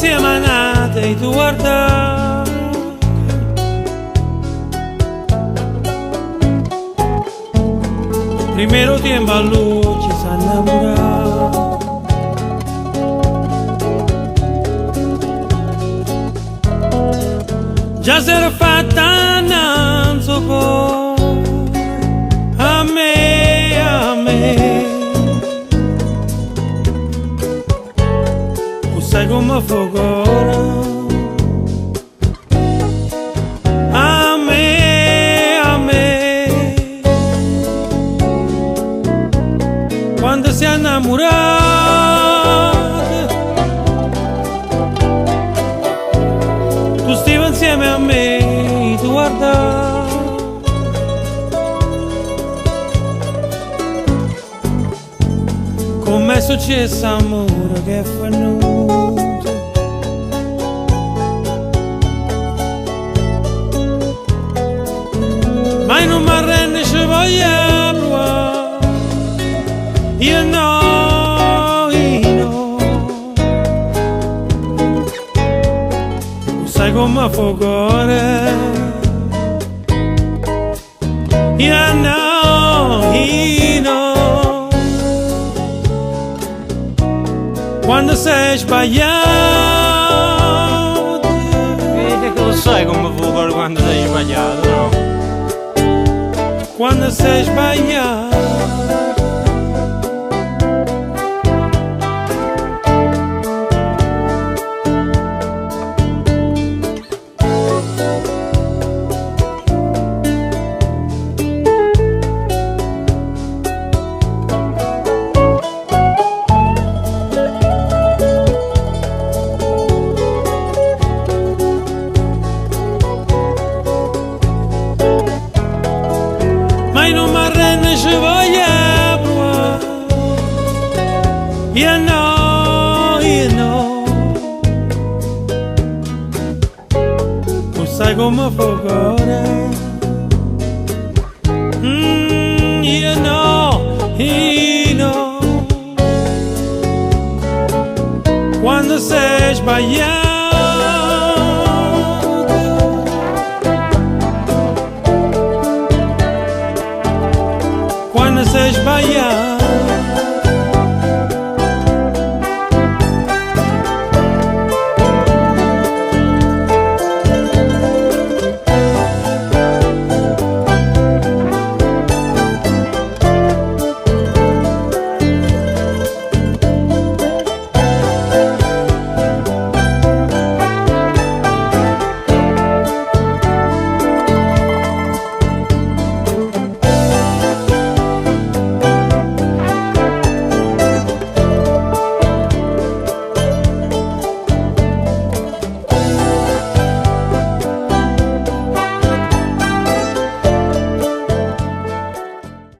insieme a nate e tu guarda. Primero tiempo a luce si innamorò. Già si era fatta innanzi a me, a me. Sai come fa ora a me, quando si è innamorata, tu stavi insieme a me, tu guarda. Com'è successo amore che fa nulla. Ma non mi arrende ci voglio provare. Io no, io no. Sai come fa cuore. Io no, io no. Quando sei sbagliato. Che lo sai come fa cuore quando sei sbagliato, no? Quando sei sbagliato. Ma non mi arrende ci voglio provare. Io no, io no. Tu sai come fa cuore. Io no, io no. Quando sei sbagliato.